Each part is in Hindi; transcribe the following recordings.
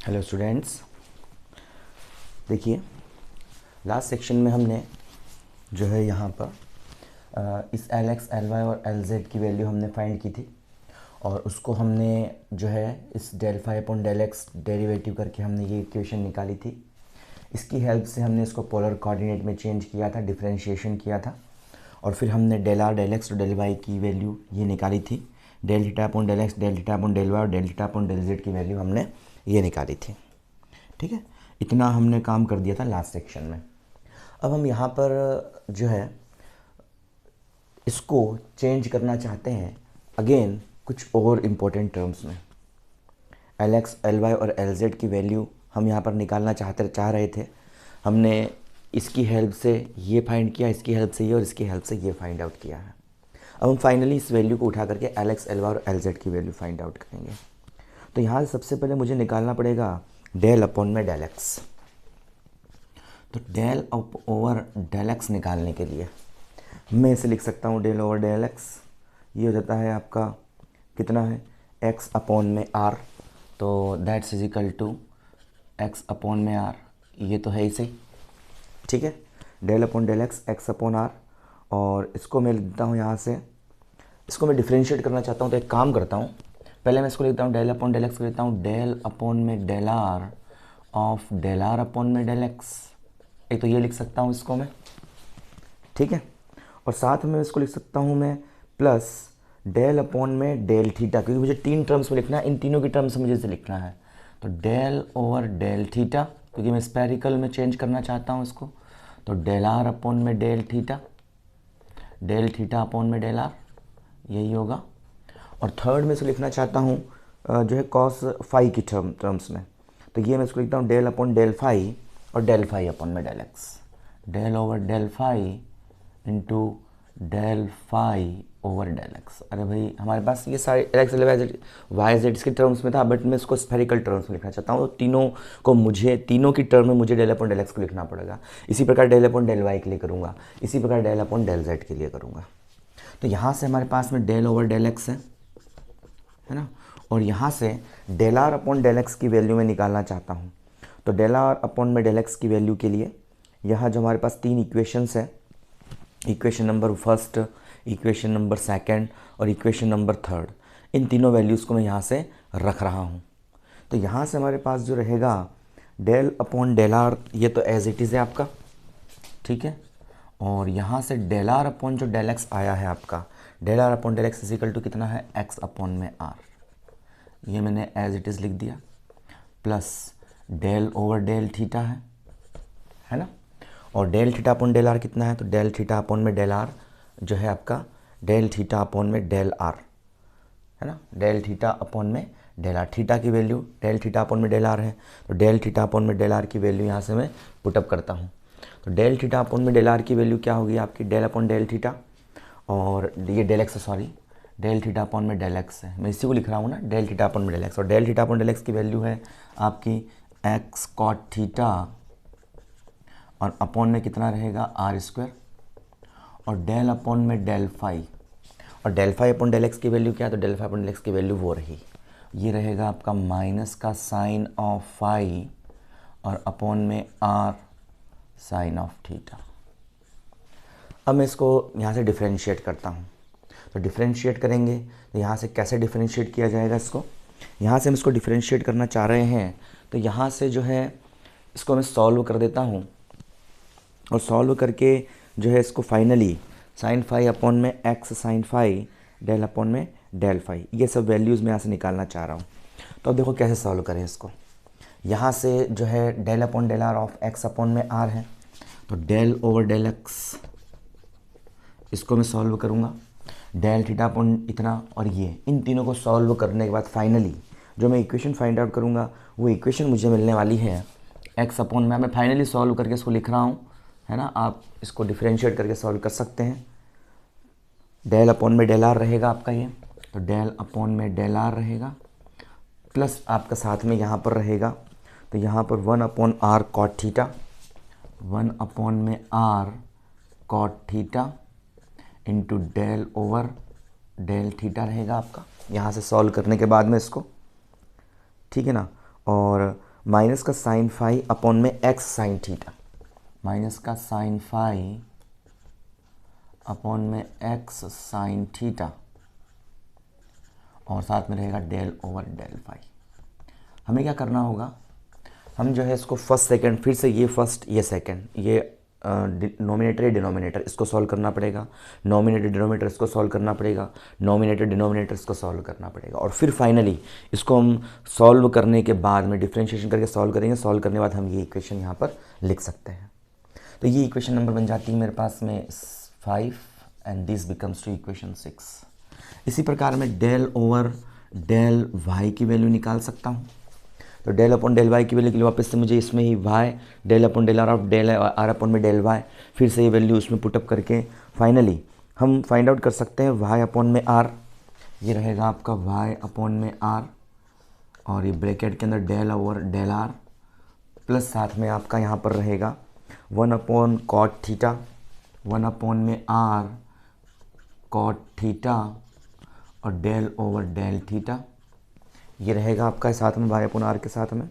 हेलो स्टूडेंट्स, देखिए लास्ट सेक्शन में हमने जो है यहाँ पर इस एल एक्स एल वाई और एल जेड की वैल्यू हमने फाइंड की थी और उसको हमने जो है इस del phi upon del X derivative करके हमने ये इक्वेशन निकाली थी। इसकी हेल्प से हमने इसको पोलर कोऑर्डिनेट में चेंज किया था, डिफरेंशिएशन किया था और फिर हमने डेल आर डेल एक्स और डेल वाई की वैल्यू ये निकाली थी। Del theta upon del x, del theta upon del y और del theta upon del Z की वैल्यू हमने ये निकाली थी। ठीक है, इतना हमने काम कर दिया था लास्ट सेक्शन में। अब हम यहाँ पर जो है इसको चेंज करना चाहते हैं अगेन कुछ और इम्पोर्टेंट टर्म्स में। एल एक्स एल वाई और एल जेड की वैल्यू हम यहाँ पर निकालना चाह रहे थे। हमने इसकी हेल्प से ये फाइंड किया, इसकी हेल्प से ये और इसकी हेल्प से ये फाइंड आउट किया है। अब हम फाइनली इस वैल्यू को उठा करके एल एक्स एल वाई और एल जेड की वैल्यू फाइंड आउट करेंगे। तो यहाँ से सबसे पहले मुझे निकालना पड़ेगा डेल अपॉन में डेल एक्स। तो डेल ओवर डेल एक्स निकालने के लिए मैं इसे लिख सकता हूँ डेल ओवर डेल एक्स। ये हो जाता है आपका कितना है, एक्स अपॉन में आर, तो that's is equal to X upon में आर। ये तो है ही सही, ठीक है। Del upon del X, X upon R, और इसको मैं लिखता हूँ यहाँ से, इसको मैं डिफ्रेंशिएट करना चाहता हूँ तो एक काम करता हूँ, पहले मैं इसको लिखता हूँ डेल अपॉन डेल एक्स को लिखता हूँ डेल अपॉन में del are of del are upon में डेल एक्स। एक तो ये लिख सकता हूँ इसको मैं, ठीक है। और साथ में इसको लिख सकता हूँ मैं प्लस डेल अपॉन में डेल थीटा, क्योंकि मुझे तीन टर्म्स में लिखना है, इन तीनों की टर्म्स मुझे इसे लिखना है। तो डेल ओवर डेल थीटा, क्योंकि मैं स्पेरिकल में चेंज करना चाहता हूँ इसको, तो डेल आर अपॉन में del theta, del theta upon में डेल आर, यही होगा। और थर्ड में इसको लिखना चाहता हूँ जो है कॉस फाई की टर्म्स में, तो ये मैं इसको लिखता हूँ डेल अपॉन डेल फाई और डेल फाई अपॉन में del x. Del over del phi into del phi over del X. अरे भाई हमारे पास ये सारे L X L Y Z इसके टर्म्स में था, बट मैं इसको स्फेरिकल टर्म्स में लिखना चाहता हूँ। तो तीनों की टर्म में मुझे डेल अपॉन डेल एक्स को लिखना पड़ेगा। इसी प्रकार डेल अपॉन डेल वाई के लिए करूँगा, इसी प्रकार डेल अपॉन डेल जेड के लिए करूँगा। तो यहाँ से हमारे पास में डेल ओवर डेल एक्स है ना, और यहाँ से del are upon del X की वैल्यू मैं निकालना चाहता हूँ। तो डेल आर अपॉन में डेल एक्स की वैल्यू के लिए यहाँ जो हमारे पास तीन इक्वेशंस है, equation number first, equation number second और इक्वेशन नंबर थर्ड, इन तीनों वैल्यूज़ को मैं यहाँ से रख रहा हूँ। तो यहाँ से हमारे पास जो रहेगा डेल अपॉन डेल आर, ये तो एज इट इज़ है आपका, ठीक है। और यहाँ से डेल आर अपॉन जो डेल एक्स आया है आपका, del are upon del X equal to कितना है, एक्स अपॉन में आर, ये मैंने एज इट इज़ लिख दिया, plus del over del theta है ना। और del theta upon del R कितना है, तो डेल थीटा अपॉन में डेल आर जो है आपका डेल थीटा अपॉन में डेल आर, है ना। डेल थीटा अपॉन में डेल आर, थीटा की वैल्यू डेल थीटा अपॉन में डेल आर है, तो डेल थीटा अपॉन में डेल आर की वैल्यू यहाँ से मैं पुटअप करता हूँ। तो डेल थीटा अपॉन में डेल आर की वैल्यू क्या होगी आपकी, डेल अपॉन डेल थीटा, और ये del X, sorry del theta upon में डेल एक्स है, मैं इसी को लिख रहा हूँ ना, डेल थीटा अपॉन में डेल एक्स। और del theta upon del X की वैल्यू है आपकी एक्स कॉट थीटा, और अपॉन में कितना रहेगा आर स्क्वायर, और डेल अपॉन में डेल फाई, और del phi upon del X की वैल्यू क्या है, तो del phi upon del X की वैल्यू वो रही, ये रहेगा आपका माइनस का साइन ऑफ फाई और अपॉन में आर साइन ऑफ थीटा। अब मैं इसको यहाँ से डिफरेंशिएट करता हूँ। तो डिफरेंशिएट करेंगे तो यहाँ से कैसे डिफरेंशिएट किया जाएगा इसको, यहाँ से हम इसको डिफरेंशिएट करना चाह रहे हैं, तो यहाँ से जो है इसको मैं सॉल्व कर देता हूँ, और सॉल्व करके जो है इसको फाइनली साइन फाई अपॉन में X sine phi del upon में डेल फाई, ये सब वैल्यूज़ मैं यहाँ से निकालना चाह रहा हूँ। तो अब देखो कैसे सॉल्व करें इसको। यहाँ से जो है del upon del are of X upon में आर है, तो डेल ओवर डेल एक्स, इसको मैं सॉल्व करूँगा, डेल थीटा अपॉन इतना, और ये इन तीनों को सॉल्व करने के बाद फाइनली जो मैं इक्वेशन फाइंड आउट करूँगा वो इक्वेशन मुझे मिलने वाली है एक्स अपॉन में, मैं फाइनली सॉल्व करके इसको लिख रहा हूँ, है ना। आप इसको डिफरेंशिएट करके सॉल्व कर सकते हैं। डेल अपॉन में डेल आर रहेगा आपका ये, तो डेल अपॉन में डेल आर रहेगा, प्लस आपका साथ में यहाँ पर रहेगा, तो यहाँ पर 1 upon r cot theta, 1 upon में are cot theta into del over del theta रहेगा आपका, यहाँ से सॉल्व करने के बाद में इसको, ठीक है ना। और माइनस का साइन फाई अपॉन में एक्स साइन थीटा, माइनस का साइन फाई अपॉन में एक्स साइन थीटा, और साथ में रहेगा डेल ओवर डेल फाई। हमें क्या करना होगा, हम जो है इसको फर्स्ट सेकंड, फिर से ये फर्स्ट ये सेकंड, ये नोमिनेटर डिनोमिनेटर इसको सॉल्व करना पड़ेगा, नोमिनेटर डिनोमिनेटर इसको सॉल्व करना पड़ेगा, नोमिनेटर डिनोमिनेटर इसको सॉल्व करना पड़ेगा, और फिर फाइनली इसको हम सॉल्व करने के बाद में डिफरेंशिएशन करके सॉल्व करेंगे। सॉल्व करने के बाद हम ये इक्वेशन यहाँ पर लिख सकते हैं। तो ये इक्वेशन नंबर बन जाती है मेरे पास में 5 and this becomes to equation 6। इसी प्रकार मैं डेल ओवर डेल वाई की वैल्यू निकाल सकता हूँ। तो डेल अपॉन डेल वाई की वैल्यू के लिए वापस से मुझे इसमें ही y del upon del are of del are upon में डेल वाई, फिर से ये वैल्यू उसमें पुटअप करके फाइनली हम फाइंड आउट कर सकते हैं वाई अपॉन में आर। ये रहेगा आपका वाई अपॉन में आर, और ये ब्रैकेट के अंदर del over del R, plus साथ में आपका यहाँ पर रहेगा 1 अपॉन कॉट थीटा, 1 अपॉन में आर कॉट थीटा और डेल ओवर डेल थीटा। ये रहेगा आपका साथ में वाई अपॉन आर के साथ में,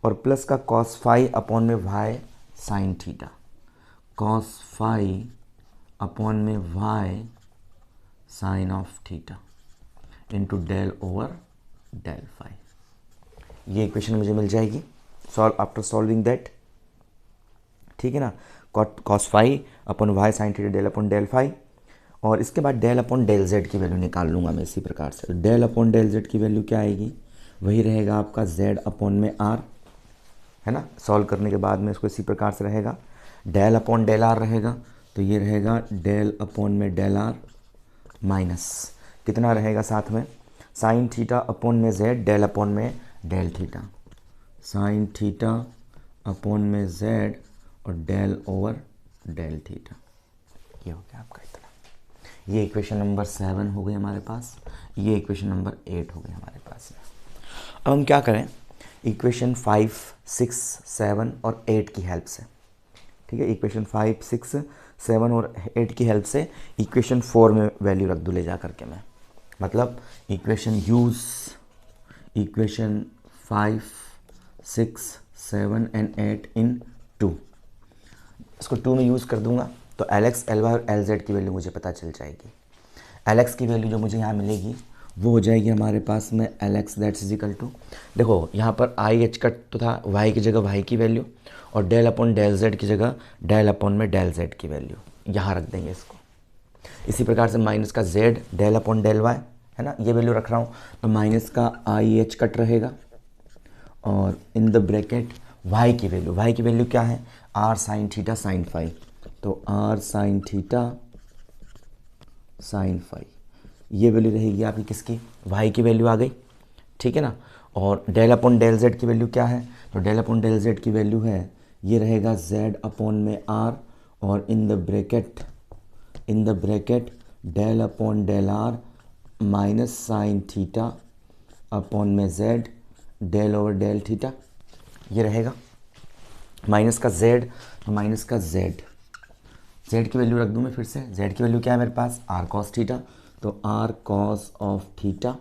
और प्लस का कॉस फाई अपॉन में y sine theta, cos phi upon में y sine of theta into del over del phi. ये इक्वेशन मुझे मिल जाएगी सॉल्व आफ्टर सॉल्विंग दैट, ठीक है ना। Cos phi upon Y sine theta del upon del phi, और इसके बाद डेल अपॉन डेल जेड की वैल्यू निकाल लूँगा मैं इसी प्रकार से। डेल अपॉन डेल जेड की वैल्यू क्या आएगी, वही रहेगा आपका जेड अपॉन में आर, है ना। सॉल्व करने के बाद में इसको इसी प्रकार से रहेगा, डेल अपॉन डेल आर रहेगा, तो ये रहेगा डेल अपॉन में डेल आर माइनस कितना रहेगा साथ में साइन थीटा अपॉन में जेड डेल अपॉन में del theta, sine theta upon में जेड और डेल ओवर डेल थीटा। ये हो गया आपका इतना। ये इक्वेशन नंबर 7 हो गई हमारे पास, ये इक्वेशन नंबर 8 हो गई हमारे पास। अब हम क्या करें, इक्वेशन 5, 6, 7 और 8 की हेल्प से, ठीक है। इक्वेशन 5, 6, 7 और 8 की हेल्प से इक्वेशन 4 में वैल्यू रख दूँ ले जा करके मैं, मतलब इक्वेशन यूज़ इक्वेशन 5, 6, 7 एंड 8 इन 2। इसको 2 में यूज़ कर दूंगा तो LX, LY और LZ की वैल्यू मुझे पता चल जाएगी। LX की वैल्यू जो मुझे यहाँ मिलेगी वो हो जाएगी हमारे पास में LX that's is equal to, देखो यहाँ पर IH कट तो था, Y की जगह Y की वैल्यू, और डेल अपॉन डेल Z की जगह डेल अपॉन में डेल Z की वैल्यू यहाँ रख देंगे इसको। इसी प्रकार से माइनस का Z del upon del Y, है ना, ये वैल्यू रख रहा हूँ, तो माइनस का IH कट रहेगा, और इन द ब्रैकेट Y की वैल्यू क्या है, R sine theta sine phi, तो R sine theta sine phi, ये वैल्यू रहेगी आपकी किसकी, Y की वैल्यू आ गई, ठीक है ना। और डेल अपॉन डेल Z की वैल्यू क्या है, तो डेल अपॉन डेल Z की वैल्यू है, ये रहेगा Z अपॉन में R, और in the bracket del upon del R minus sine theta upon में Z del over del theta, ये रहेगा। माइनस का Z, तो माइनस का Z की वैल्यू रख दूँ मैं फिर से, Z की वैल्यू क्या है मेरे पास, R कॉस थीटा, तो R कॉस ऑफ थीटा,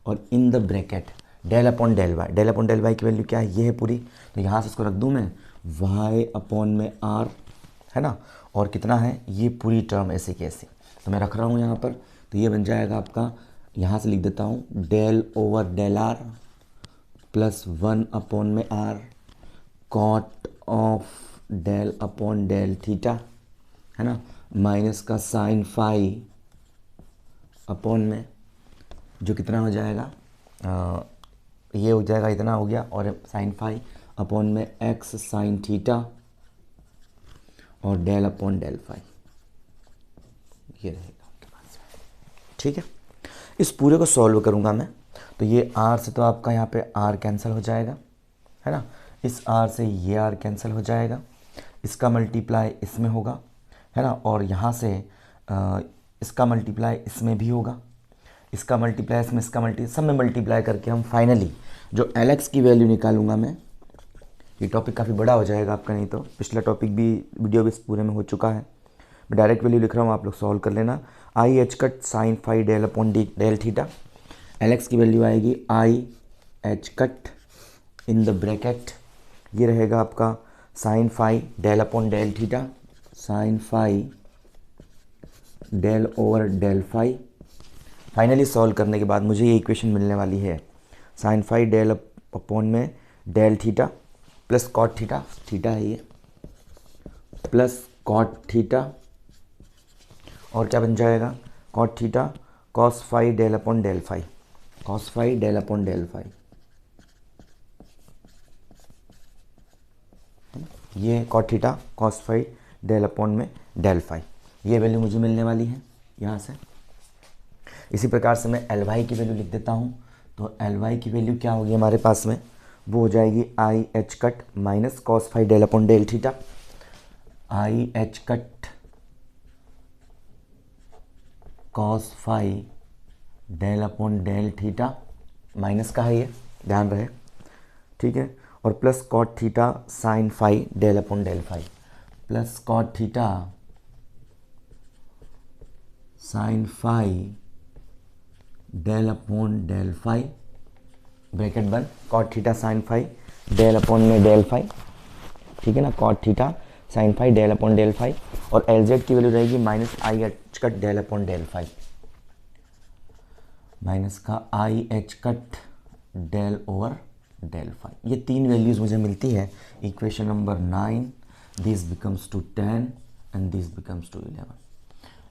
और in the bracket del upon del Y की वैल्यू क्या है, ये है पूरी, तो यहाँ से इसको रख दूँ मैं y अपॉन में R, है ना, और कितना है ये पूरी टर्म ऐसे की ऐसे, तो मैं रख रहा हूँ यहाँ पर, तो ये बन जाएगा आपका, यहाँ से लिख देता हूँ del over del R plus 1 upon में R cot of del upon del theta, है ना, माइनस का साइन फाई अपॉन में जो कितना हो जाएगा, ये हो जाएगा इतना हो गया, और साइन फाई अपॉन में एक्स साइन थीटा और डेल अपॉन डेल फाई, ये रहेगा आपके पास, ठीक है। इस पूरे को सॉल्व करूँगा मैं, तो ये R से तो आपका यहाँ पे R कैंसिल हो जाएगा, है ना, इस R से ये R कैंसिल हो जाएगा, इसका मल्टीप्लाई इसमें होगा, है ना, और यहाँ से इसका मल्टीप्लाई इसमें भी होगा, इसका मल्टीप्लाई इसमें, इसका सब में मल्टीप्लाई करके हम फाइनली जो LX की वैल्यू निकालूंगा मैं, ये टॉपिक काफ़ी बड़ा हो जाएगा आपका, नहीं तो पिछला टॉपिक भी वीडियो भी इस पूरे में हो चुका है, मैं डायरेक्ट वैल्यू लिख रहा हूँ, आप लोग सॉल्व कर लेना। IH cut sine phi del upon del theta, LX की वैल्यू आएगी IH cut in the bracket ये रहेगा आपका sine phi del upon del theta, sine phi del over del phi. Finally solve करने के बाद मुझे ये इक्वेशन मिलने वाली है, साइन फाई डेल अपॉन में del theta plus cot theta, theta है ये, प्लस कॉट थीटा, और क्या बन जाएगा cot theta cos phi del upon del phi, cos phi del upon del phi. ये cot theta cos phi del upon में डेल फाई, ये वैल्यू मुझे मिलने वाली है यहाँ से। इसी प्रकार से मैं एल वाई की वैल्यू लिख देता हूँ। तो एल वाई की वैल्यू क्या होगी हमारे पास में, वो हो जाएगी i h cut minus cos phi del upon del theta, i h cut cos phi del upon del theta, minus का है ये, ध्यान रहे, ठीक है, और plus cot theta sine phi del upon del phi, plus cot theta sine phi del upon del phi, bracket बंद, cot theta sine phi del upon में डेल फाई, ठीक है ना, cot theta sine phi del upon del phi, और एल जेड की वैल्यू रहेगी minus i h cut del upon del phi, minus का i h cut del over del phi. ये तीन वैल्यूज मुझे मिलती है equation number 9, this becomes to 10 and this becomes to 11।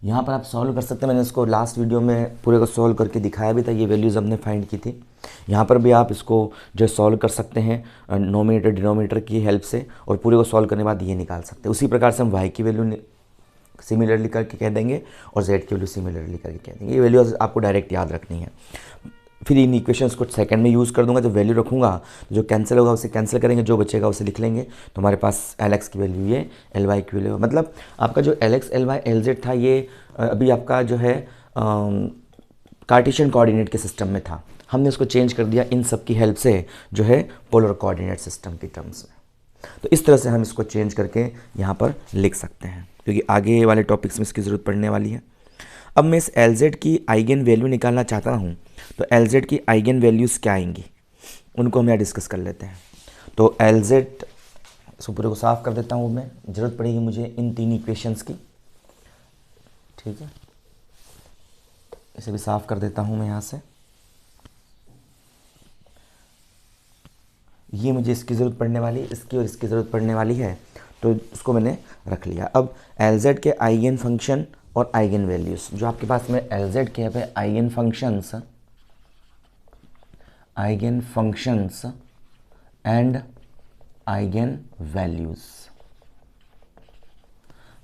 यहाँ पर आप सॉल्व कर सकते हैं, मैंने इसको लास्ट वीडियो में पूरे को सॉल्व करके दिखाया भी था, ये वैल्यूज़ हमने फाइंड की थी। यहाँ पर भी आप इसको जो सॉल्व कर सकते हैं नोमिनेटर डिनोमिनेटर की हेल्प से, और पूरे को सॉल्व करने के बाद ये निकाल सकते हैं। उसी प्रकार से हम वाई की वैल्यू सिमिलरली करके कह देंगे और जेड की वैल्यू सिमिलरली करके कह देंगे। ये वैल्यू आपको डायरेक्ट याद रखनी है। फिर इन इक्वेशंस को सेकंड में यूज़ कर दूंगा, जब वैल्यू रखूंगा तो जो कैंसिल होगा उसे कैंसिल करेंगे, जो बचेगा उसे लिख लेंगे। तो हमारे पास एल एक्स की वैल्यू ये, एल वाई की वैल्यू, मतलब आपका जो L X L Y L Z था ये अभी आपका जो है कार्टेशियन कोऑर्डिनेट के सिस्टम में था, हमने उसको चेंज कर दिया इन सब की हेल्प से जो है पोलर कोऑर्डिनेट सिस्टम की टर्म्स में। तो इस तरह से हम इसको चेंज करके यहाँ पर लिख सकते हैं, क्योंकि आगे वाले टॉपिक्स में इसकी ज़रूरत पड़ने वाली है। अब मैं इस एल जेड की आइगन वैल्यू निकालना चाहता हूँ, तो एल जेड की आइगन वैल्यूज़ क्या आएंगी उनको हम यहाँ डिस्कस कर लेते हैं। तो एल जेड, इसको पूरे को साफ कर देता हूँ मैं, ज़रूरत पड़ेगी मुझे इन तीन इक्वेशंस की, ठीक है, इसे भी साफ कर देता हूँ मैं यहाँ से। ये मुझे इसकी ज़रूरत पड़ने वाली, इसकी और इसकी ज़रूरत पड़ने वाली है, तो इसको मैंने रख लिया। अब एल जेड के आइगन फंक्शन और आइगन वैल्यूज़, जो आपके पास में एल जेड के पे eigen functions and eigen values,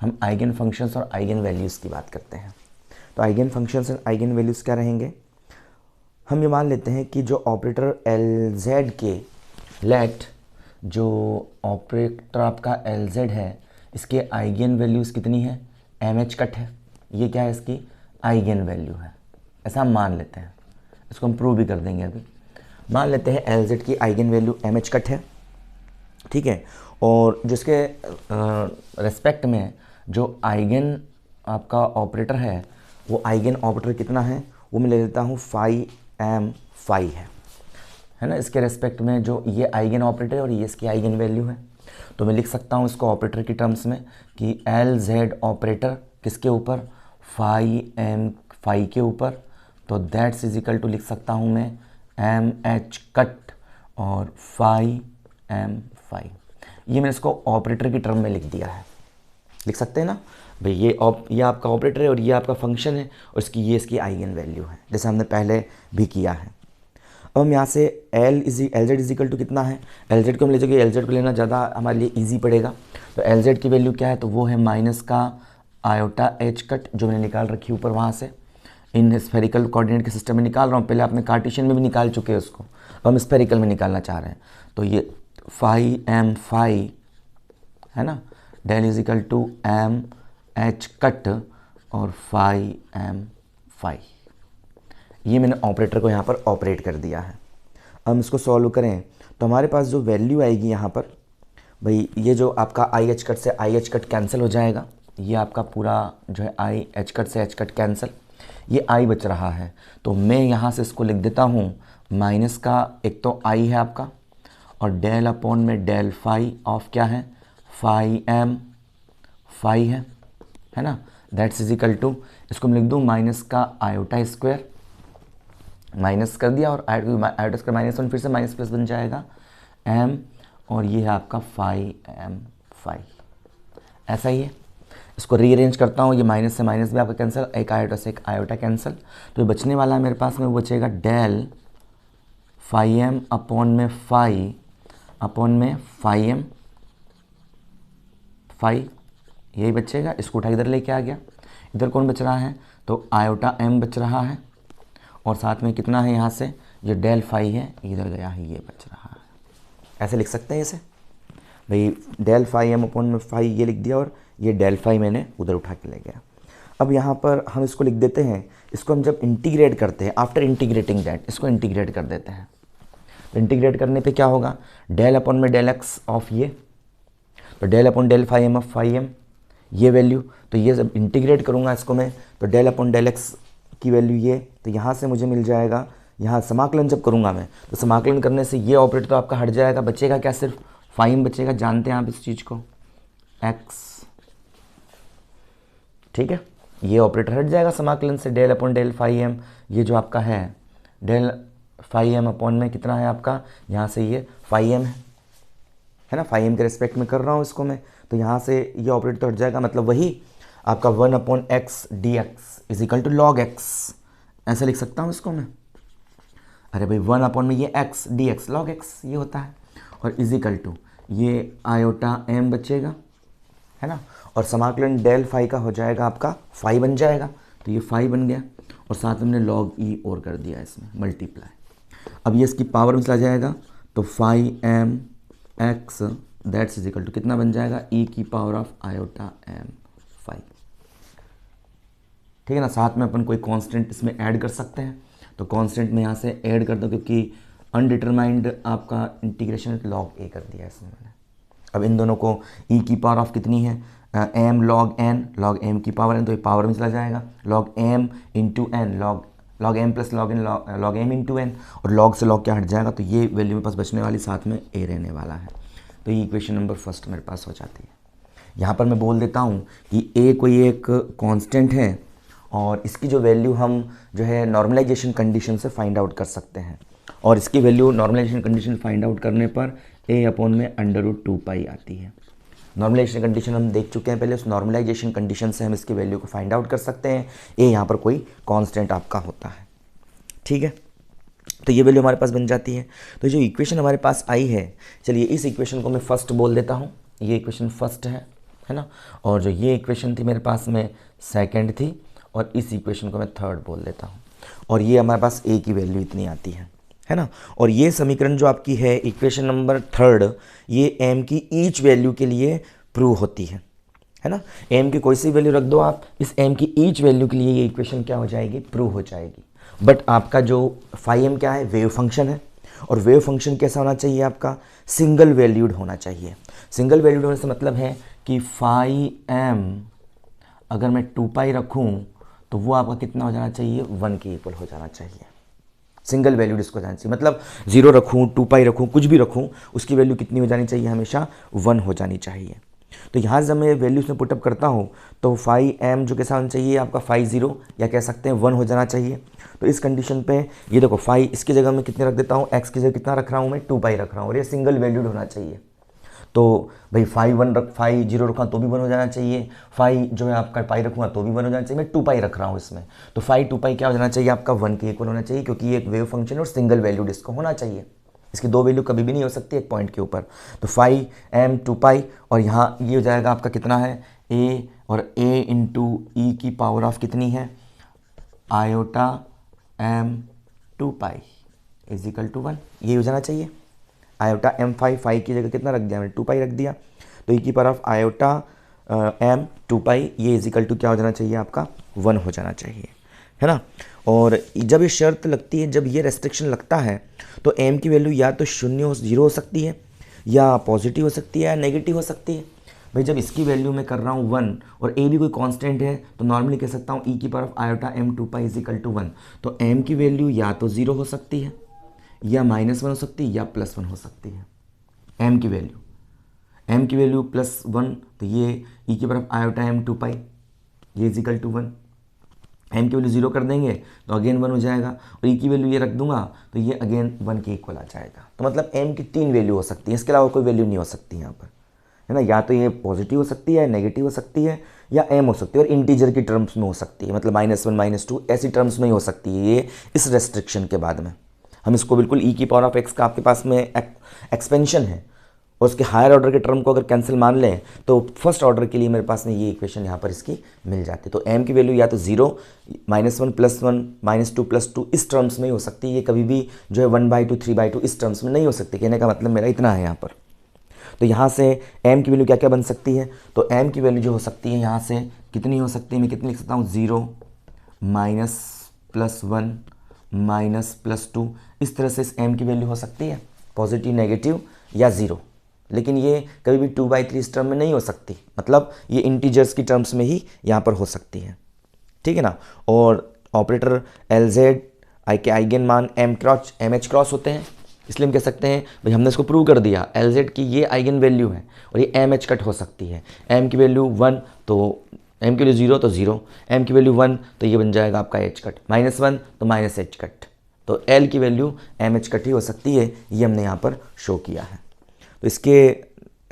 हम आइगन फंक्शंस और आइगन वैल्यूज़ की बात करते हैं। तो eigen functions and eigen values क्या रहेंगे, हम ये मान लेते हैं कि जो ऑपरेटर एल जेड के, लेट जो ऑपरेटर आपका एल जेड है, इसके आइगन वैल्यूज़ कितनी है, एम एच कट है, ये क्या है इसकी आइगन वैल्यू है, ऐसा हम मान लेते हैं। इसको हम प्रूव भी कर देंगे अभी। मान लेते हैं एल जेड की eigen value M H cut है, ठीक है, और जिसके रेस्पेक्ट में जो आइगन आपका ऑपरेटर है, वो आइगन ऑपरेटर कितना है, वो मैं ले लेता हूँ फाई एम फाई है ना, इसके रेस्पेक्ट में जो ये आइगन ऑपरेटर है और ये इसकी आइगन वैल्यू है। तो मैं लिख सकता हूँ इसको ऑपरेटर की टर्म्स में कि एल जेड ऑपरेटर किसके ऊपर, फाई एम फाई के ऊपर, तो दैट्स इज इक्वल टू लिख सकता हूँ मैं एम एच कट और फाई एम फाई। ये मैंने इसको ऑपरेटर की टर्म में लिख दिया है, लिख सकते हैं ना भाई, ये आपका ऑपरेटर है और ये आपका फंक्शन है और इसकी आइगन वैल्यू है, जैसे हमने पहले भी किया है। अब हम यहाँ से L Z is equal to कितना है, एल जेड को हम ले जाएंगे, एल जेड को लेना ज़्यादा हमारे लिए ईजी पड़ेगा। तो एल जेड की वैल्यू क्या है, तो वो है माइनस का आयोटा एच कट, जो मैंने निकाल रखी ऊपर वहाँ से, इन स्फेरिकल कोऑर्डिनेट के सिस्टम में निकाल रहा हूँ। पहले आपने कार्टेशियन में भी निकाल चुके हैं उसको, अब हम स्फेरिकल में निकालना चाह रहे हैं। तो ये फाई एम फाई है ना, del is equal to M H cut और फाई एम फाई, ये मैंने ऑपरेटर को यहाँ पर ऑपरेट कर दिया है। हम इसको सॉल्व करें तो हमारे पास जो वैल्यू आएगी यहाँ पर भाई, ये जो आपका आई एच कट से आई एच कट कैंसिल हो जाएगा, ये आपका पूरा जो है आई एच कट से एच कट कैंसिल, ये आई बच रहा है। तो मैं यहाँ से इसको लिख देता हूँ माइनस का, एक तो आई है आपका और डेल अपॉन में डेल फाई ऑफ क्या है, फाई एम, फाई है ना, दैट्स इज इक्वल टू, इसको मैं लिख दूँ माइनस का आयोटा स्क्वायर, माइनस कर दिया और आयोटा स्क्वायर माइनस 1 फिर से माइनस प्लस बन जाएगा एम, और ये है आपका फाई एम फाई, ऐसा ही है। इसको रीअरेंज करता हूँ, ये माइनस से माइनस भी आपका कैंसिल, एक आयोटा से एक आयोटा कैंसिल, तो ये बचने वाला है मेरे पास में, वो बचेगा डेल फाई एम अपॉन में फाई एम फाई, यही बचेगा। इसको उठा इधर लेके आ गया, इधर कौन बच रहा है, तो आयोटा एम बच रहा है, और साथ में कितना है यहाँ से, ये डेल फाई है, इधर गया है, ये बच रहा है। ऐसे लिख सकते हैं इसे भाई, डेल फाई एम अपॉन में फाई ये लिख दिया, और ये डेल फाई मैंने उधर उठा के ले गया। अब यहाँ पर हम इसको लिख देते हैं, इसको हम जब इंटीग्रेट करते हैं, आफ्टर इंटीग्रेटिंग दैट, इसको इंटीग्रेट कर देते हैं। तो इंटीग्रेट करने पे क्या होगा, डेल अपॉन में डेल एक्स ऑफ ये, तो del upon del phi M of phi M, ये वैल्यू, तो ये जब इंटीग्रेट करूँगा इसको मैं, तो डेल अपॉन डेल एक्स की वैल्यू ये, तो यहाँ से मुझे मिल जाएगा, यहाँ समाकलन जब करूँगा मैं, तो समाकलन करने से ये ऑपरेटर तो आपका हट जाएगा, बचेगा क्या, सिर्फ फाइम बचेगा, जानते हैं आप इस चीज़ को, एक्स, ठीक है, ये ऑपरेटर हट जाएगा समाकलन से, del upon del phi M, ये जो आपका है डेल फाई एम अपॉन में कितना है आपका, यहाँ से ये फाई एम है ना, फाई एम के रिस्पेक्ट में कर रहा हूँ इसको मैं, तो यहाँ से ये ऑपरेटर तो हट जाएगा, मतलब वही आपका 1 upon X D X is equal to log X, ऐसा लिख सकता हूँ इसको मैं। अरे भाई 1 अपॉन में ये x D x log x ये होता है, और इज इक्वल टू ये आयोटा एम बचेगा, है ना, और समाकलन डेल फाई का हो जाएगा आपका फाई बन जाएगा, तो ये फाई बन गया, और साथ में हमने लॉग ई और कर दिया इसमें मल्टीप्लाई। अब ये इसकी पावर में चला जाएगा, तो phi M X that's is equal to कितना बन जाएगा, ई की power of iota M phi, ठीक है ना। साथ में अपन कोई कांस्टेंट इसमें ऐड कर सकते हैं, तो कांस्टेंट में यहाँ से ऐड कर दो, क्योंकि अनडिटरमाइंड आपका इंटीग्रेशन लॉग ए कर दिया इसमें मैंने। अब इन दोनों को ई की पावर ऑफ कितनी है, M log N, log M की पावर एन, तो ये पावर में चला जाएगा, log M into N, log M plus log N, log M into N, और लॉग से लॉग क्या हट जाएगा, तो ये वैल्यू मेरे पास बचने वाली, साथ में ए रहने वाला है, तो ये इक्वेशन नंबर फर्स्ट मेरे पास हो जाती है। यहाँ पर मैं बोल देता हूँ कि ए कोई एक कांस्टेंट है, और इसकी जो वैल्यू हम जो है नॉर्मलाइजेशन कंडीशन से फाइंड आउट कर सकते हैं, और इसकी value normalization condition find out करने पर ए अपॉन में √2π आती है। नॉर्मलाइजेशन कंडीशन हम देख चुके हैं पहले, उस नॉर्मलाइजेशन कंडीशन से हम इसकी वैल्यू को फाइंड आउट कर सकते हैं। ए यहाँ पर कोई कांस्टेंट आपका होता है, ठीक है, तो ये वैल्यू हमारे पास बन जाती है। तो जो इक्वेशन हमारे पास आई है, चलिए इस इक्वेशन को मैं फर्स्ट बोल देता हूँ, ये इक्वेशन फर्स्ट है ना, और जो ये इक्वेशन थी मेरे पास में सेकेंड थी, और इस इक्वेशन को मैं थर्ड बोल देता हूँ, और ये हमारे पास ए की वैल्यू इतनी आती है ना। और ये समीकरण जो आपकी है इक्वेशन नंबर थर्ड, ये एम की ईच वैल्यू के लिए प्रूव होती है ना। एम की कोई सी वैल्यू रख दो आप, इस एम की ईच वैल्यू के लिए ये इक्वेशन क्या हो जाएगी, प्रूव हो जाएगी। बट आपका जो फाई एम क्या है, वेव फंक्शन है, और वेव फंक्शन कैसा होना चाहिए आपका, सिंगल वैल्यूड होना चाहिए। सिंगल वैल्यूड होने से मतलब है कि फाई एम अगर मैं 2π रखूँ तो वो आपका कितना हो जाना चाहिए, 1 के इक्वल हो जाना चाहिए। सिंगल वैल्यूड इसको जाना चाहिए, मतलब 0 रखूँ 2π रखूँ कुछ भी रखूँ, उसकी वैल्यू कितनी हो जानी चाहिए, हमेशा 1 हो जानी चाहिए। तो यहाँ जब मैं वैल्यूज में पुटअप करता हूँ तो फाई एम जो कैसा होना चाहिए आपका, फाई 0 या कह सकते हैं 1 हो जाना चाहिए। तो इस कंडीशन पे ये देखो फाई इसकी जगह मैं कितने रख देता हूँ, एक्स की जगह कितना रख रहा हूँ मैं, 2π रख रहा हूँ, और ये सिंगल वैल्यूड होना चाहिए। तो भाई फाई 0 रखा तो भी 1 हो जाना चाहिए, फाई जो है आपका पाई रखूँगा तो भी 1 हो जाना चाहिए, मैं 2π रख रहा हूँ इसमें, तो फाई 2π क्या हो जाना चाहिए आपका, 1 के इक्वल होना चाहिए, क्योंकि ये एक वेव फंक्शन और सिंगल वैल्यूड इसको होना चाहिए। इसकी दो वैल्यू कभी भी नहीं हो सकती एक पॉइंट के ऊपर। तो फाई एम 2π, और यहाँ ये हो जाएगा आपका कितना है, ए, और ए इंटू ई की पावर ऑफ कितनी है, iota m 2π is equal to 1, ये हो जाना चाहिए। आयोटा एम फाई की जगह कितना रख दिया मैंने, 2π रख दिया, तो ई की पावर ऑफ आयोटा एम 2π ये इज इक्वल टू क्या हो जाना चाहिए आपका, 1 हो जाना चाहिए, है ना। और जब ये शर्त लगती है, जब ये रेस्ट्रिक्शन लगता है, तो एम की वैल्यू या तो 0 हो सकती है, या पॉजिटिव हो सकती है, या नेगेटिव हो सकती है। भाई जब इसकी वैल्यू मैं कर रहा हूँ 1 और ए भी कोई कांस्टेंट है, तो नॉर्मली कह सकता हूँ ई की power of iota m 2π is equal to 1। तो एम की वैल्यू या तो 0 हो सकती है, या -1 हो सकती है, या +1 हो सकती है। एम की वैल्यू +1, तो ये ई की पावर आयोटा एम 2 पाई, ये इजिकल टू 1। एम की वैल्यू 0 कर देंगे तो अगेन 1 हो जाएगा, और ई की वैल्यू ये रख दूंगा तो ये अगेन 1 के इक्वल आ जाएगा। तो मतलब एम की 3 वैल्यू हो सकती है, इसके अलावा कोई वैल्यू नहीं हो सकती यहाँ पर, है ना। या तो ये पॉजिटिव हो सकती है, नेगेटिव हो सकती है, या एम हो सकती है, और इंटीजर की टर्म्स में हो सकती है, मतलब -1 -2 ऐसी टर्म्स में ही हो सकती है ये इस रेस्ट्रिक्शन के बाद में। हम इसको बिल्कुल ई की पावर ऑफ एक्स का आपके पास में एक्सपेंशन है, और उसके हायर ऑर्डर के टर्म को अगर कैंसिल मान लें तो फर्स्ट ऑर्डर के लिए मेरे पास में ये इक्वेशन यहाँ पर इसकी मिल जाती है। तो एम की वैल्यू या तो 0, -1 +1 -2 +2 इस टर्म्स में ही हो सकती है, ये कभी भी जो है 1/2 3/2 इस टर्म्स में नहीं हो सकती। कहने का मतलब मेरा इतना है यहाँ पर। तो यहाँ से एम की वैल्यू क्या क्या बन सकती है, तो एम की वैल्यू जो हो सकती है यहाँ से कितनी हो सकती है, मैं कितनी लिख सकता हूँ, 0 -+1 -+2 इस तरह से इस एम की वैल्यू हो सकती है, पॉजिटिव, नेगेटिव या 0। लेकिन ये कभी भी 2/3 इस टर्म में नहीं हो सकती, मतलब ये इंटीजर्स की टर्म्स में ही यहाँ पर हो सकती है, ठीक है ना। और ऑपरेटर LZ के आइगन मान MH क्रॉस होते हैं, इसलिए हम कह सकते हैं भाई हमने इसको प्रूव कर दिया, LZ की ये आइगन वैल्यू है और ये MH कट हो सकती है। M की वैल्यू 1 तो M की वैल्यू 0 तो 0, M की वैल्यू 1 तो ये बन जाएगा आपका H कट, -1 तो -H कट, तो L की वैल्यू MH कट ही हो सकती है, ये हमने यहाँ पर शो किया है। तो इसके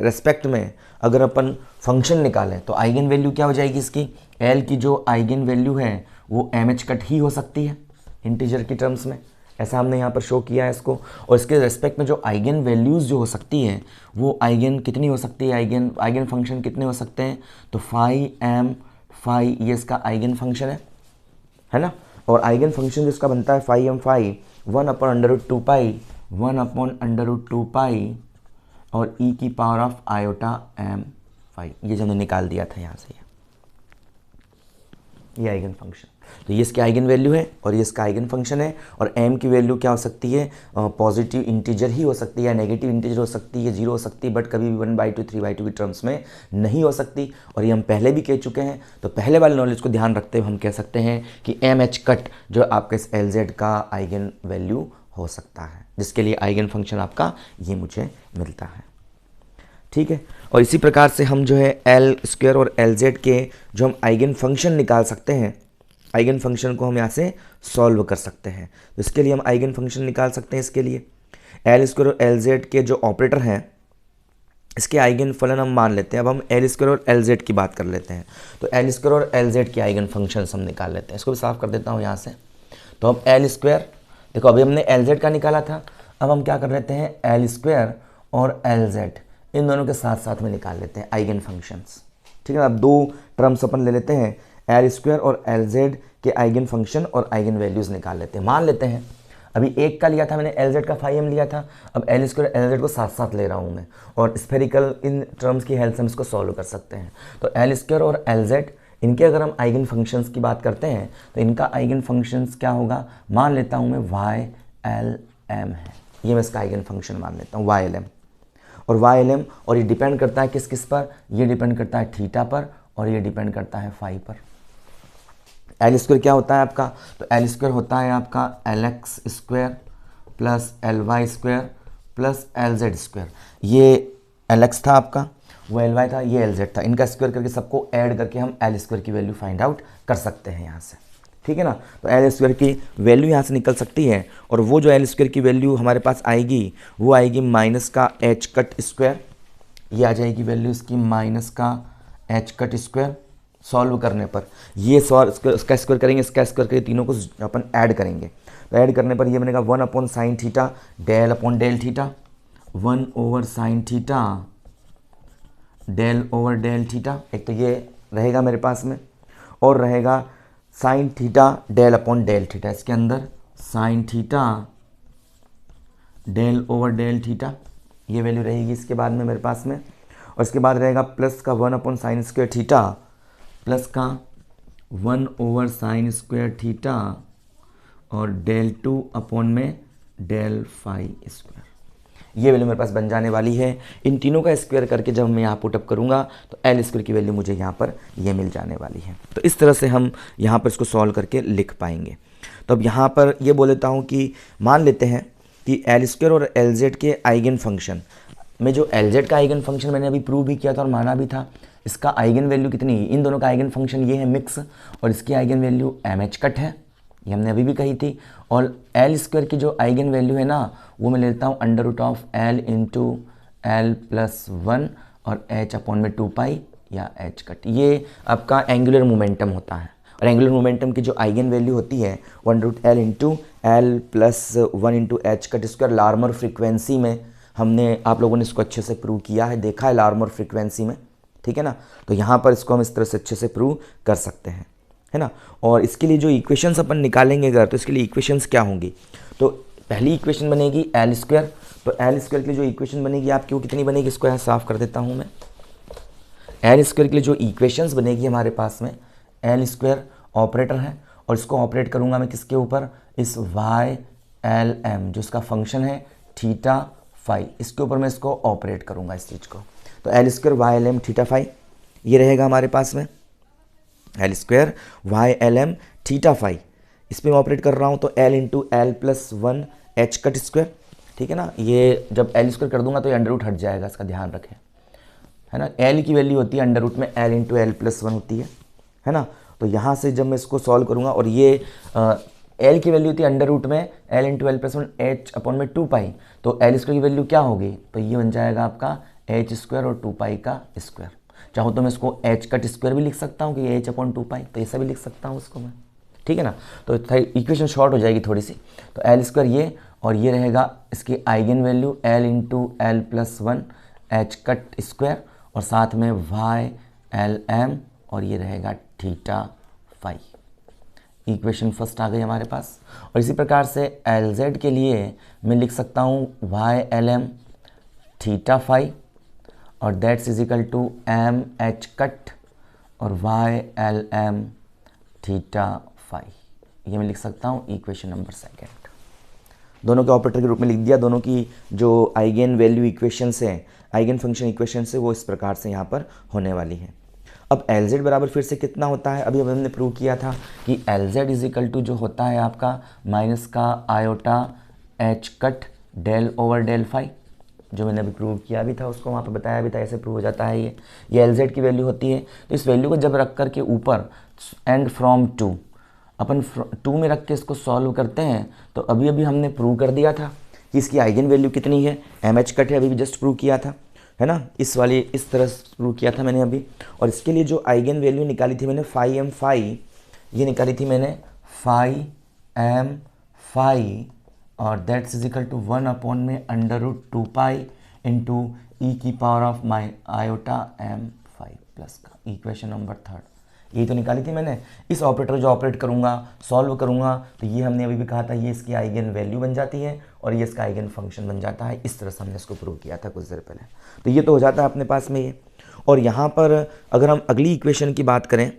रेस्पेक्ट में अगर अपन फंक्शन निकालें तो आइगन वैल्यू क्या हो जाएगी इसकी, L की जो आइगन वैल्यू है वो MH कट ही हो सकती है इंटीजर की टर्म्स में, ऐसा हमने यहाँ पर शो किया है इसको। और इसके रेस्पेक्ट में जो आइगन वैल्यूज़ जो हो सकती है वो आइगन कितनी हो सकती है, आइगन फंक्शन कितने हो सकते हैं, तो φm ये इसका आइगन फंक्शन है ना। और आइगन फंक्शन जिसका बनता है φm 1/√2 पाई और e की पावर ऑफ आयोटा m 5, ये जो हमने निकाल दिया था यहाँ से, ये आइगन फंक्शन। तो ये इसकी आइगन वैल्यू है और ये इसका आइगन फंक्शन है। और m की वैल्यू क्या हो सकती है, पॉजिटिव इंटीजर ही हो सकती है, नेगेटिव इंटीजर हो सकती है, 0 हो सकती है, बट कभी भी 1/2 3/2 की टर्म्स में नहीं हो सकती। और ये हम पहले भी कह चुके हैं, तो पहले वाले नॉलेज को ध्यान रखते हुए हम कह सकते हैं कि MH कट जो आपके इस LZ का आइगन वैल्यू हो सकता है, जिसके लिए आइगन फंक्शन आपका ये मुझे मिलता है, ठीक है। और इसी प्रकार से हम जो है L² और LZ के जो हम आइगन फंक्शन निकाल सकते हैं, आइगन फंक्शन को हम यहाँ से सॉल्व कर सकते हैं। तो इसके लिए हम आइगन फंक्शन निकाल सकते हैं। इसके लिए L² और LZ के जो ऑपरेटर हैं इसके आइगन फलन हम मान लेते हैं। अब हम L² और LZ की बात कर लेते हैं। तो L² और LZ के आइगन फंक्शंस हम निकाल लेते हैं। इसको भी साफ कर देता हूँ यहाँ से। तो अब L², देखो अभी हमने LZ का निकाला था, अब हम क्या कर लेते हैं, L² और LZ इन दोनों के साथ साथ में निकाल लेते हैं आइगन फंक्शंस, ठीक है। अब दो टर्म्स अपन ले लेते हैं, L² और LZ के आइगन फंक्शन और आइगन वैल्यूज़ निकाल लेते हैं। मान लेते हैं अभी एक का लिया था मैंने, LZ का φm लिया था, अब L² और LZ को साथ साथ ले रहा हूँ मैं, और स्फेरिकल इन टर्म्स की हेल्प से हम इसको सॉल्व कर सकते हैं। तो L² और LZ इनके अगर हम आइगन फंक्शंस की बात करते हैं तो इनका आइगन फंक्शंस क्या होगा, मान लेता हूँ मैं YLM है, ये मैं इसका आइगन फंक्शन मान लेता हूँ YLM। और YLM और ये डिपेंड करता है किस किस पर, ये डिपेंड करता है थीटा पर और ये डिपेंड करता है फाई पर। L² क्या होता है आपका, तो L² होता है आपका LX² plus LY² plus LZ²। ये LX था आपका, वो LY था, ये LZ था, इनका स्क्वायर करके सबको ऐड करके हम L² की वैल्यू फाइंड आउट कर सकते हैं यहाँ से, ठीक है ना। तो L² की वैल्यू यहाँ से निकल सकती है, और वो जो L² की वैल्यू हमारे पास आएगी वो आएगी माइनस का H कट स्क्वायर, ये आ जाएगी वैल्यू इसकी माइनस का H कट स्क्वायर। सॉल्व करने पर ये इसका स्क्वायर करेंगे, इसका स्क्वायर करके तीनों को अपन ऐड करेंगे। तो ऐड करने पर ये बनेगा 1/sin theta del theta, 1/sin theta del theta, एक तो ये रहेगा मेरे पास में, और रहेगा sin थीटा del थीटा, इसके अंदर sin थीटा del थीटा, ये वैल्यू रहेगी इसके बाद में मेरे पास में। और इसके बाद रहेगा प्लस का 1/sin² थीटा प्लस का 1/sin² थीटा और del phi स्क्वायर, ये वैल्यू मेरे पास बन जाने वाली है। इन तीनों का स्क्वायर करके जब मैं यहाँ पुटअप करूँगा तो L² की वैल्यू मुझे यहाँ पर ये मिल जाने वाली है। तो इस तरह से हम यहाँ पर इसको सॉल्व करके लिख पाएंगे। तो अब यहाँ पर ये बोल देता हूँ कि मान लेते हैं कि L² और LZ के आइगन फंक्शन में जो LZ का आइगन फंक्शन मैंने अभी प्रूव भी किया था और माना भी था, इसका आइगन वैल्यू कितनी है, इन दोनों का आइगन फंक्शन ये है मिक्स, और इसकी आइगन वैल्यू MH कट है, ये हमने अभी भी कही थी। और L स्क्वायर की जो आइगन वैल्यू है ना, वो मैं लेता हूँ under root of L into L+1 और H अपॉन में 2 पाई या H कट। ये आपका एंगुलर मोमेंटम होता है, और एंगुलर मोमेंटम की जो आइगन वैल्यू होती है 1/L into L+1 into H cut square. Larmor frequency में हमने, आप लोगों ने इसको अच्छे से प्रूव किया है, देखा है लार्मर फ्रीक्वेंसी में, ठीक है ना। तो यहाँ पर इसको हम इस तरह से अच्छे से प्रूव कर सकते हैं, है ना। और इसके लिए जो इक्वेशंस अपन निकालेंगे अगर, तो इसके लिए इक्वेशंस क्या होंगी, तो पहली इक्वेशन बनेगी L स्क्वायर। तो L स्क्वायर के लिए जो इक्वेशन बनेगी आपकी वो कितनी बनेगी, इसको यहाँ साफ कर देता हूँ मैं। L स्क्वायर के लिए जो इक्वेशंस बनेगी हमारे पास में, L स्क्वायर ऑपरेटर है, और इसको ऑपरेट करूँगा मैं किसके ऊपर, इस YLM जो इसका फंक्शन है थीटा फाई, इसके ऊपर मैं इसको ऑपरेट करूँगा इस चीज़ को। तो L square YLM theta phi ये रहेगा हमारे पास में, L square YLM theta phi, इस पर मैं ऑपरेट कर रहा हूँ। तो L into L+1 H cut square, ठीक है ना। ये जब L स्क्वायर कर दूंगा तो ये अंडर रूट हट जाएगा, इसका ध्यान रखें, है ना। L की वैल्यू होती है अंडर रूट में L इंटू L+1 होती है ना। तो यहाँ से जब मैं इसको सॉल्व करूँगा, और ये L की वैल्यू होती है अंडर रूट में L into L+1 H upon में 2 पाई, तो L स्क्वायर की वैल्यू क्या होगी, तो ये बन जाएगा आपका H स्क्वायर और 2 पाई का स्क्वायर। चाहो तो मैं इसको H कट स्क्वायर भी लिख सकता हूँ कि H अपॉन 2 पाई, तो ऐसा भी लिख सकता हूँ इसको मैं, ठीक है ना। तो इक्वेशन शॉर्ट हो जाएगी थोड़ी सी। तो L स्क्वायर ये, और ये रहेगा इसकी eigen value L into L+1 H cut square, और साथ में YLM, और ये रहेगा थीटा फाई। इक्वेशन फर्स्ट आ गई हमारे पास। और इसी प्रकार से LZ के लिए मैं लिख सकता हूँ YLM थीटा फाई, और that's is equal to MH cut और YLM थीटा फाई। ये मैं लिख सकता हूँ इक्वेशन नंबर सेकेंड। दोनों के ऑपरेटर के रूप में लिख दिया। दोनों की जो आइगन वैल्यू इक्वेशंस हैं, आइगन फंक्शन इक्वेशंस है, वो इस प्रकार से यहाँ पर होने वाली है। अब LZ बराबर फिर से कितना होता है, अभी हमने प्रूव किया था कि LZ इज इक्वल टू जो होता है आपका माइनस का iota H cut del over del phi, जो मैंने अभी प्रूव किया भी था, उसको वहाँ पे बताया भी था, ऐसे प्रूव हो जाता है। ये LZ की वैल्यू होती है। तो इस वैल्यू को जब रख कर के ऊपर एंड फ्रॉम 2 अपन 2 में रख के इसको सॉल्व करते हैं, तो अभी अभी हमने प्रूव कर दिया था कि इसकी आइगन वैल्यू कितनी है, MH कट है, अभी भी जस्ट प्रूव किया था, है ना। इस वाली इस तरह प्रूव किया था मैंने अभी। और इसके लिए जो आइगन वैल्यू निकाली थी मैंने फाई एम फाई, ये निकाली थी मैंने फाई एम फाई, और that's is equal to 1 upon में under root 2 pi into e की पावर ऑफ माई आयोटा M5 प्लस का। इक्वेशन नंबर थर्ड यही तो निकाली थी मैंने। इस ऑपरेटर जो ऑपरेट करूँगा, सॉल्व करूँगा, तो ये हमने अभी भी कहा था, ये इसकी आइगन वैल्यू बन जाती है और ये इसका आइगन फंक्शन बन जाता है। इस तरह से हमने इसको प्रूव किया था कुछ देर पहले। तो ये तो हो जाता है अपने पास में ये। और यहाँ पर अगर हम अगली इक्वेशन की बात करें,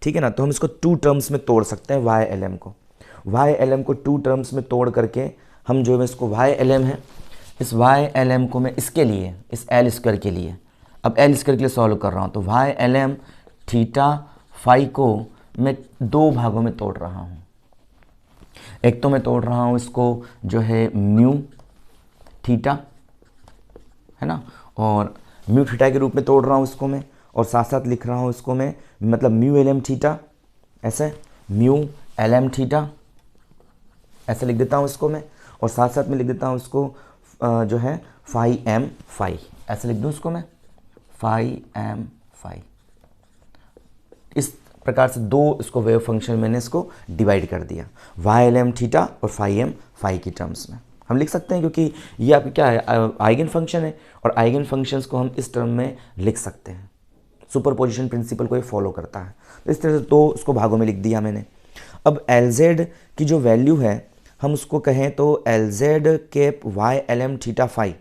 ठीक है ना, तो हम इसको 2 टर्म्स में तोड़ सकते हैं। YLM को 2 टर्म्स में तोड़ करके हम जो है इसको YLM है, इस YLM को मैं इसके लिए, इस L स्क्वायर के लिए, अब L स्क्वायर के लिए सॉल्व कर रहा हूँ, तो YLM थीटा फाई को मैं 2 भागों में तोड़ रहा हूँ। एक तो मैं तोड़ रहा हूँ इसको जो है म्यू थीटा, है ना, और म्यू थीटा के रूप में तोड़ रहा हूँ इसको मैं, और साथ साथ लिख रहा हूँ इसको मैं, मतलब म्यू LM थीटा, ऐसे म्यू LM थीटा ऐसे लिख देता हूँ इसको मैं, और साथ साथ में लिख देता हूँ इसको जो है फाई एम फाई, ऐसे लिख दूँ इसको मैं, फाई एम फाई। इस प्रकार से 2 इसको वेव फंक्शन मैंने इसको डिवाइड कर दिया, YLM थीटा और फाई एम फाई की टर्म्स में हम लिख सकते हैं, क्योंकि ये आपकी क्या है, आइगन फंक्शन है, और आइगन फंक्शंस को हम इस टर्म में लिख सकते हैं। सुपरपोजिशन प्रिंसिपल को ये फॉलो करता है। तो इस तरह से 2 इसको भागों में लिख दिया मैंने। अब LZ की जो वैल्यू है हम उसको कहें तो LZ cap YLM theta phi,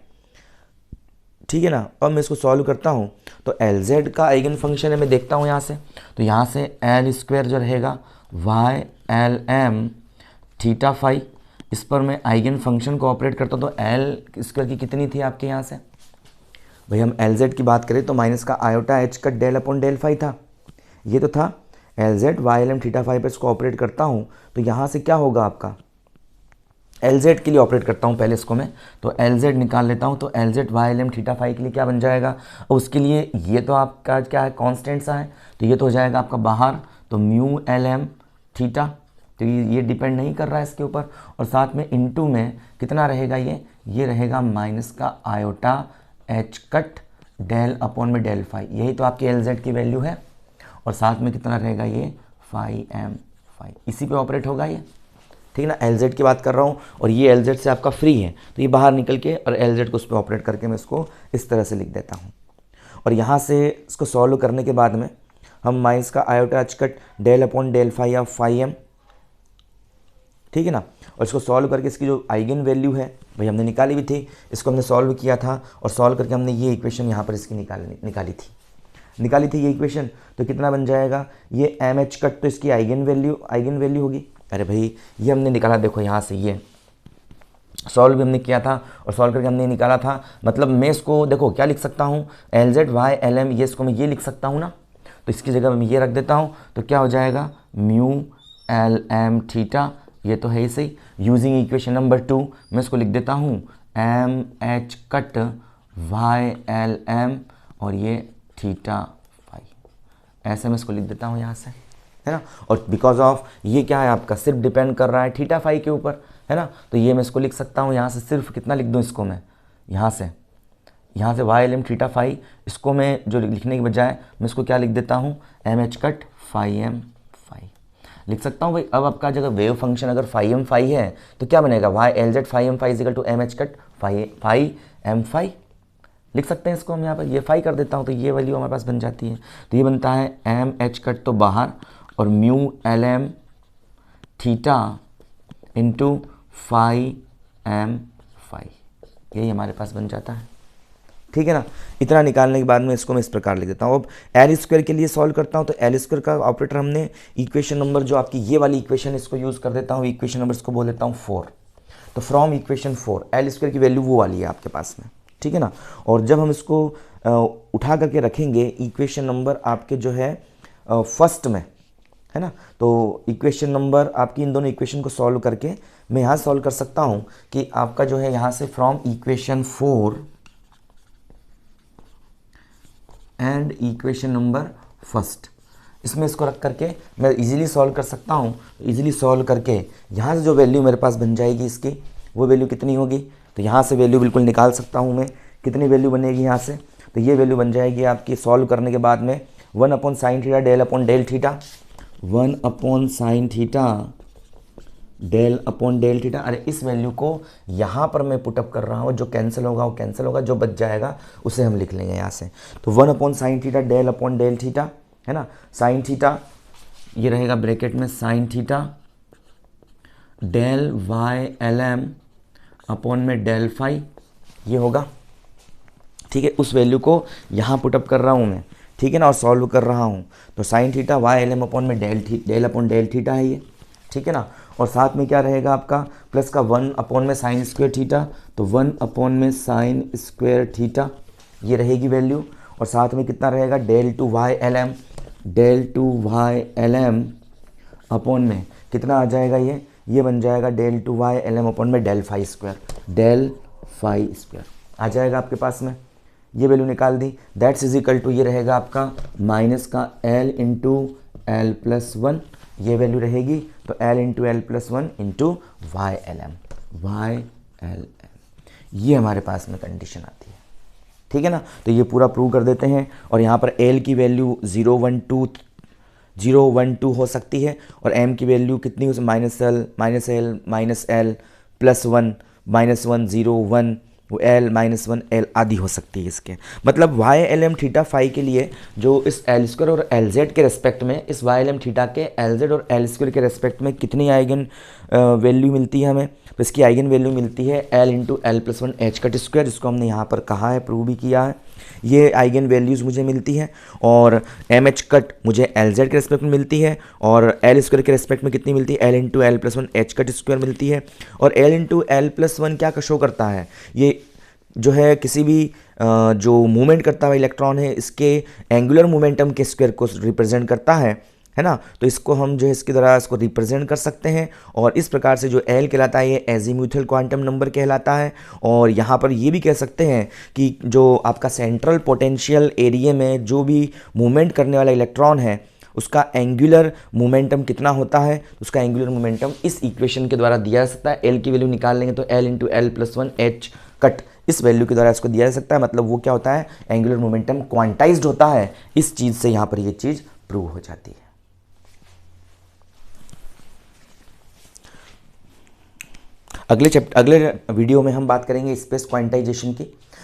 ठीक है ना। अब मैं इसको सॉल्व करता हूँ, तो LZ का आइगन फंक्शन है, मैं देखता हूँ यहाँ से, तो यहाँ से L स्क्वायर जो रहेगा YLM थीटा फाई, इस पर मैं आइगन फंक्शन को ऑपरेट करता हूँ, तो L स्क्वायर की कितनी थी आपके यहाँ से, भाई हम LZ की बात करें तो माइनस का आयोटा H का डेल अपॉन डेल फाई था, ये तो था LZ YLM थीटा फाई पर इसको ऑपरेट करता हूँ, तो यहाँ से क्या होगा आपका LZ के लिए ऑपरेट करता हूँ पहले इसको मैं, तो LZ निकाल लेता हूँ। तो LZ Y L M theta phi के लिए क्या बन जाएगा, और उसके लिए ये तो आपका क्या है, कांस्टेंट सा है, तो ये तो हो जाएगा आपका बाहर, तो म्यू एल एम थीटा, तो ये डिपेंड नहीं कर रहा है इसके ऊपर, और साथ में इनटू में कितना रहेगा, ये रहेगा माइनस का iota H cut del upon में डेल फाई, यही तो आपकी LZ की वैल्यू है, और साथ में कितना रहेगा ये फाई एम फाई, इसी पे ऑपरेट होगा ये, ठीक है ना। LZ की बात कर रहा हूँ, और ये LZ से आपका फ्री है, तो ये बाहर निकल के और LZ को उस पर ऑपरेट करके मैं इसको इस तरह से लिख देता हूँ। और यहाँ से इसको सॉल्व करने के बाद में हम माइनस का iota H cut del upon del phi of phi M, ठीक है ना। और इसको सॉल्व करके इसकी जो आइगन वैल्यू है भाई हमने निकाली भी थी, इसको हमने सॉल्व किया था, और सॉल्व करके हमने ये इक्वेशन यहाँ पर इसकी निकाली थी ये इक्वेशन, तो कितना बन जाएगा, ये एम एच कट, तो इसकी आइगन वैल्यू होगी। अरे भाई ये हमने निकाला, देखो यहाँ से ये सॉल्व भी हमने किया था, और सॉल्व करके हमने निकाला था, मतलब मैं इसको देखो क्या लिख सकता हूँ, LZ वाई एल एम, ये इसको मैं ये लिख सकता हूँ ना, तो इसकी जगह मैं ये रख देता हूँ, तो क्या हो जाएगा म्यू एल एम थीटा, ये तो है ही सही, यूजिंग इक्वेशन नंबर 2 मैं इसको लिख देता हूँ M H cut Y L M और ये थीटा फाई, ऐसे मैं इसको लिख देता हूँ यहाँ से, है ना। और बिकॉज ऑफ ये क्या है आपका सिर्फ डिपेंड कर रहा है थीटा फाई के ऊपर, है ना, तो ये मैं इसको लिख सकता हूँ यहाँ से, सिर्फ कितना लिख दूँ इसको मैं यहाँ से Y L M theta phi, इसको मैं जो लिखने के बजाय मैं इसको क्या लिख देता हूँ M H cut phi M phi लिख सकता हूँ भाई। अब आपका जगह वेव फंक्शन अगर फाई एम फाई है तो क्या बनेगा, Y L Z phi M phi is equal to M H cut phi M phi, लिख सकते हैं इसको हम यहाँ पर, ये फाई कर देता हूँ तो ये वैल्यू हमारे पास बन जाती है, तो ये बनता है एम एच कट तो बाहर और mu L M theta into phi M phi, यही हमारे पास बन जाता है, ठीक है ना। इतना निकालने के बाद में इसको मैं इस प्रकार लिख देता हूँ। अब एल स्क्वायर के लिए सॉल्व करता हूँ, तो एल स्क्वायर का ऑपरेटर हमने इक्वेशन नंबर जो आपकी ये वाली इक्वेशन इसको यूज़ कर देता हूँ, इक्वेशन नंबर इसको बोल देता हूँ 4, तो फ्रॉम इक्वेशन 4 एल स्क्वायर की वैल्यू वो वाली है आपके पास में, ठीक है ना। और जब हम इसको उठा करके रखेंगे इक्वेशन नंबर आपके जो है फर्स्ट में, है ना, तो इक्वेशन नंबर आपकी इन दोनों इक्वेशन को सॉल्व करके मैं यहाँ सॉल्व कर सकता हूँ कि आपका जो है यहाँ से from equation 4 and equation number first, इसमें इसको रख करके मैं इजीली सॉल्व कर सकता हूँ। इजीली सॉल्व करके यहाँ से जो वैल्यू मेरे पास बन जाएगी इसकी, वो वैल्यू कितनी होगी, तो यहाँ से वैल्यू बिल्कुल निकाल सकता हूँ मैं, कितनी वैल्यू बनेगी यहाँ से, तो ये वैल्यू बन जाएगी आपकी सॉल्व करने के बाद में 1 upon sine theta del upon del theta, 1 upon sine theta del upon del theta. अरे इस वैल्यू को यहाँ पर मैं पुटअप कर रहा हूँ, जो कैंसिल होगा वो कैंसिल होगा, जो बच जाएगा उसे हम लिख लेंगे यहाँ से, तो 1 upon sine theta del upon del theta, है ना, साइन थीटा ये रहेगा ब्रैकेट में sine theta del Y L M upon में डेल फाई, ये होगा, ठीक है। उस वैल्यू को यहाँ पुटअप कर रहा हूँ मैं, ठीक है ना, और सॉल्व कर रहा हूँ, तो sine theta Y L M upon में डेल अपॉन डेल थीटा है ये, ठीक है ना। और साथ में क्या रहेगा आपका प्लस का 1 अपॉन में साइन स्क्वायर थीटा, तो 1 अपॉन में साइन स्क्वायर थीटा ये रहेगी वैल्यू, और साथ में कितना रहेगा del two Y L M upon में कितना आ जाएगा, ये बन जाएगा del two Y L M upon में डेल फाई स्क्वायर आ जाएगा आपके पास में, ये वैल्यू निकाल दी, दैट्स इज इक्वल टू ये रहेगा आपका माइनस का एल इंटू एल प्लस 1, ये वैल्यू रहेगी, तो L into L plus 1 into Y L M, ये हमारे पास में कंडीशन आती है, ठीक है ना। तो ये पूरा प्रूव कर देते हैं, और यहाँ पर L की वैल्यू 0 1 2 हो सकती है, और M की वैल्यू कितनी हो सकती, माइनस एल प्लस 1 -1 0 1 वो L -1 L आदि हो सकती है इसके, मतलब Y L M theta phi के लिए जो इस एल स्क्वायर और एल जेड के रेस्पेक्ट में, इस वाई एल एम थीटा के एल जेड और एल स्क्वायर के रेस्पेक्ट में कितनी आइगन वैल्यू मिलती है हमें, तो इसकी आइगन वैल्यू मिलती है L into L plus 1 H cut square, जिसको हमने यहाँ पर कहा है, प्रूव भी किया है, ये आइगन वैल्यूज़ मुझे मिलती है, और एम एच कट मुझे एल जेड के रेस्पेक्ट में मिलती है, और एल स्क्वायर के रेस्पेक्ट में कितनी मिलती है, L into L plus 1 H cut square मिलती है, और L इंटू एल प्लस 1 क्या शो करता है, ये जो है किसी भी जो मूवमेंट करता हुआ इलेक्ट्रॉन है इसके एंगुलर मोमेंटम के स्क्वायर को रिप्रेजेंट करता है, है ना। तो इसको हम जो है इसकी द्वारा इसको रिप्रेजेंट कर सकते हैं और इस प्रकार से जो एल कहलाता है ये एजीम्यूथल क्वांटम नंबर कहलाता है। और यहाँ पर ये भी कह सकते हैं कि जो आपका सेंट्रल पोटेंशियल एरिया में जो भी मूवमेंट करने वाला इलेक्ट्रॉन है उसका एंगुलर मोमेंटम कितना होता है, उसका एंगुलर मोमेंटम इस इक्वेशन के द्वारा दिया जा सकता है। एल की वैल्यू निकाल लेंगे तो L into L plus one H cut इस वैल्यू के द्वारा इसको दिया जा सकता है। मतलब वो क्या होता है, एंगुलर मोमेंटम क्वांटाइज्ड होता है। इस चीज़ से यहाँ पर ये चीज़ प्रूव हो जाती है। अगले वीडियो में हम बात करेंगे स्पेस क्वांटाइजेशन की,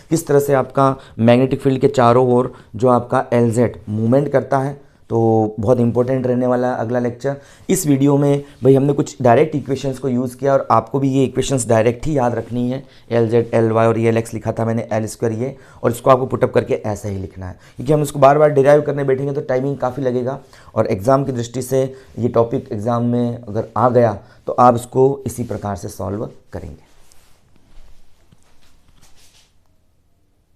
किस तरह से आपका मैग्नेटिक फील्ड के चारों ओर जो आपका LZ मूवमेंट करता है। तो बहुत इंपॉर्टेंट रहने वाला अगला लेक्चर। इस वीडियो में भाई हमने कुछ डायरेक्ट इक्वेशंस को यूज़ किया और आपको भी ये इक्वेशंस डायरेक्ट ही याद रखनी है। LZ LY और ये LX लिखा था मैंने, L² ये, और इसको आपको पुटअप करके ऐसा ही लिखना है, क्योंकि हम इसको बार बार डिराइव करने बैठेंगे तो टाइमिंग काफ़ी लगेगा। और एग्ज़ाम की दृष्टि से ये टॉपिक एग्ज़ाम में अगर आ गया तो आप इसको इसी प्रकार से सॉल्व करेंगे।